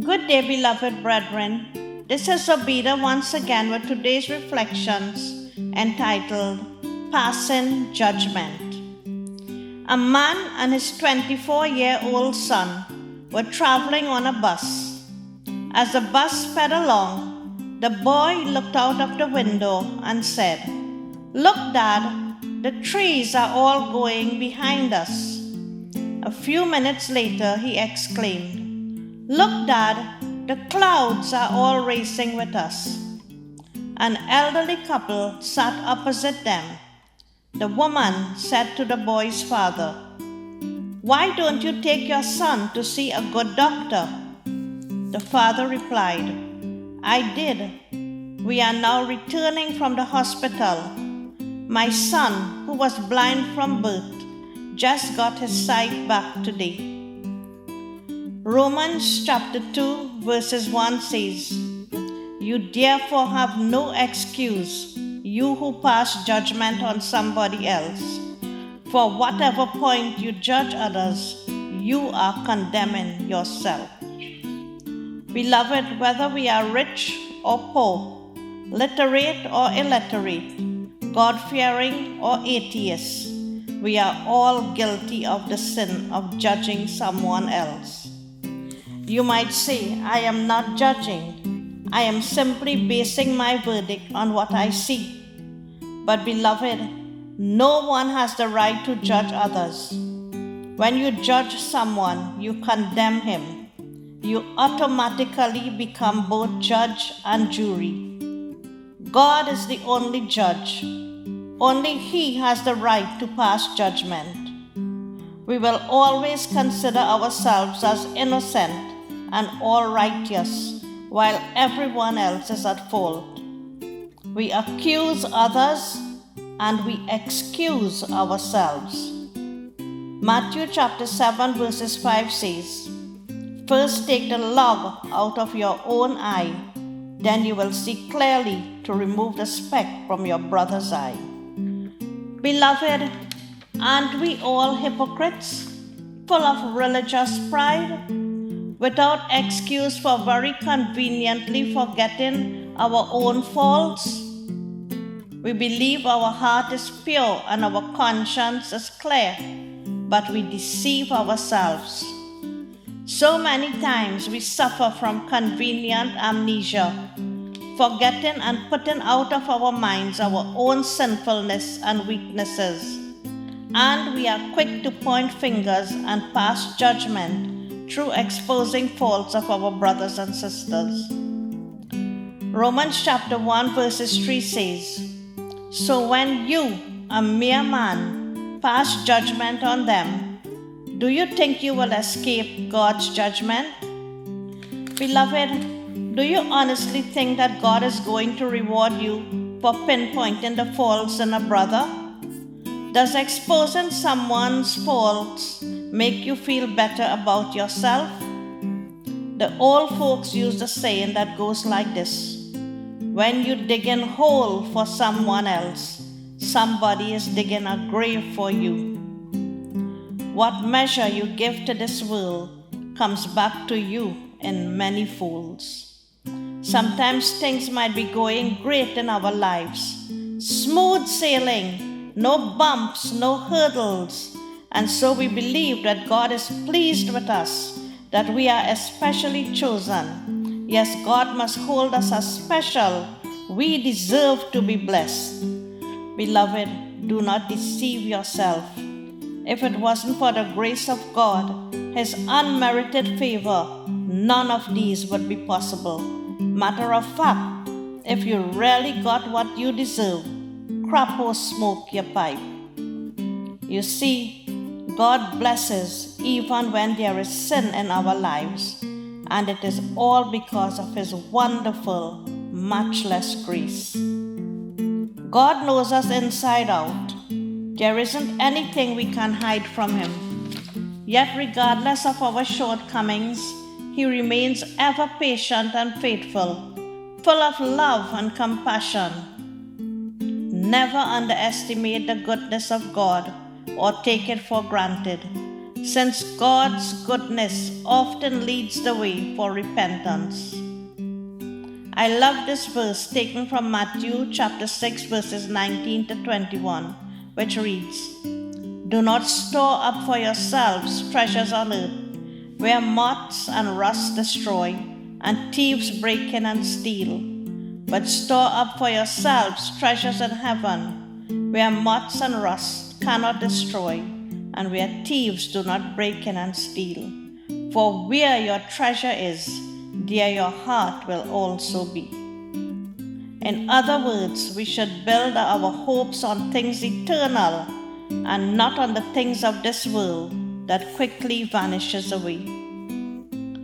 Good day, beloved brethren. This is Zobida once again with today's reflections entitled Passing Judgment. A man and his 24-year-old son were traveling on a bus. As the bus sped along, the boy looked out of the window and said, "Look, Dad, the trees are all going behind us." A few minutes later, he exclaimed, "Look, Dad, the clouds are all racing with us." An elderly couple sat opposite them. The woman said to the boy's father, "Why don't you take your son to see a good doctor?" The father replied, "I did. We are now returning from the hospital. My son, who was blind from birth, just got his sight back today." Romans chapter 2 verses 1 says, "You therefore have no excuse, you who pass judgment on somebody else. For whatever point you judge others, you are condemning yourself." Beloved, whether we are rich or poor, literate or illiterate, God-fearing or atheist, we are all guilty of the sin of judging someone else. You might say, "I am not judging. I am simply basing my verdict on what I see." But beloved, no one has the right to judge others. When you judge someone, you condemn him. You automatically become both judge and jury. God is the only judge. Only He has the right to pass judgment. We will always consider ourselves as innocent and all righteous, while everyone else is at fault. We accuse others and we excuse ourselves. Matthew chapter 7 verses 5 says, "First take the log out of your own eye, then you will see clearly to remove the speck from your brother's eye." Beloved, aren't we all hypocrites, full of religious pride, without excuse for very conveniently forgetting our own faults? We believe our heart is pure and our conscience is clear, but we deceive ourselves. So many times we suffer from convenient amnesia, forgetting and putting out of our minds our own sinfulness and weaknesses. And we are quick to point fingers and pass judgment through exposing faults of our brothers and sisters. Romans chapter 1 verses 3 says, "So when you, a mere man, pass judgment on them, do you think you will escape God's judgment?" Beloved, do you honestly think that God is going to reward you for pinpointing the faults in a brother? Does exposing someone's faults make you feel better about yourself? The old folks use a saying that goes like this: when you dig a hole for someone else, somebody is digging a grave for you. What measure you give to this world comes back to you in many folds. Sometimes things might be going great in our lives, smooth sailing, no bumps, no hurdles, and so we believe that God is pleased with us, that we are especially chosen. Yes, God must hold us as special. We deserve to be blessed. Beloved, do not deceive yourself. If it wasn't for the grace of God, His unmerited favor, none of these would be possible. Matter of fact, if you really got what you deserve, crap or smoke your pipe. You see, God blesses even when there is sin in our lives, and it is all because of His wonderful, matchless grace. God knows us inside out. There isn't anything we can hide from Him. Yet regardless of our shortcomings, He remains ever patient and faithful, full of love and compassion. Never underestimate the goodness of God or take it for granted. since God's goodness often leads the way for repentance. I love this verse taken from Matthew chapter 6 verses 19 to 21, which reads, "Do not store up for yourselves treasures on earth, where moths and rust destroy, and thieves break in and steal. But store up for yourselves treasures in heaven, where moths and rust cannot destroy, and where thieves do not break in and steal. For where your treasure is, there your heart will also be." In other words, we should build our hopes on things eternal and not on the things of this world that quickly vanishes away.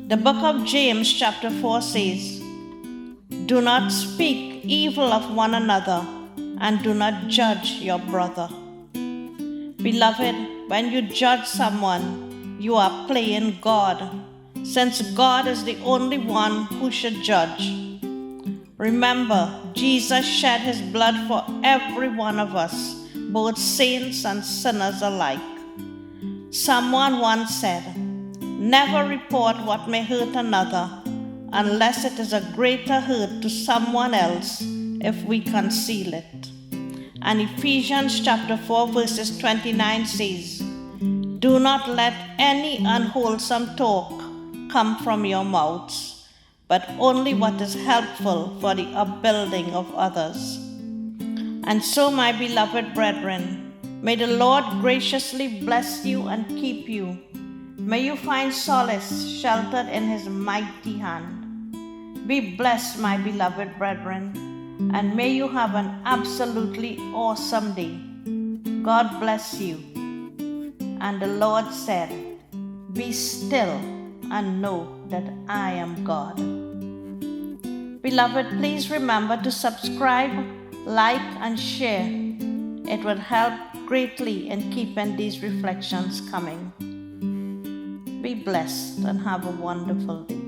The book of James chapter 4 says, "Do not speak evil of one another, and do not judge your brother." Beloved, when you judge someone, you are playing God, since God is the only one who should judge. Remember, Jesus shed his blood for every one of us, both saints and sinners alike. Someone once said, "Never report what may hurt another unless it is a greater hurt to someone else if we conceal it." And Ephesians chapter 4 verses 29 says, "Do not let any unwholesome talk come from your mouths, but only what is helpful for the upbuilding of others." And so, my beloved brethren, may the Lord graciously bless you and keep you. May you find solace sheltered in his mighty hand. Be blessed, my beloved brethren, and may you have an absolutely awesome day. God bless you. And the Lord said, "Be still and know that I am God." Beloved, please remember to subscribe, like, and share. It will help greatly in keeping these reflections coming. Be blessed and have a wonderful day.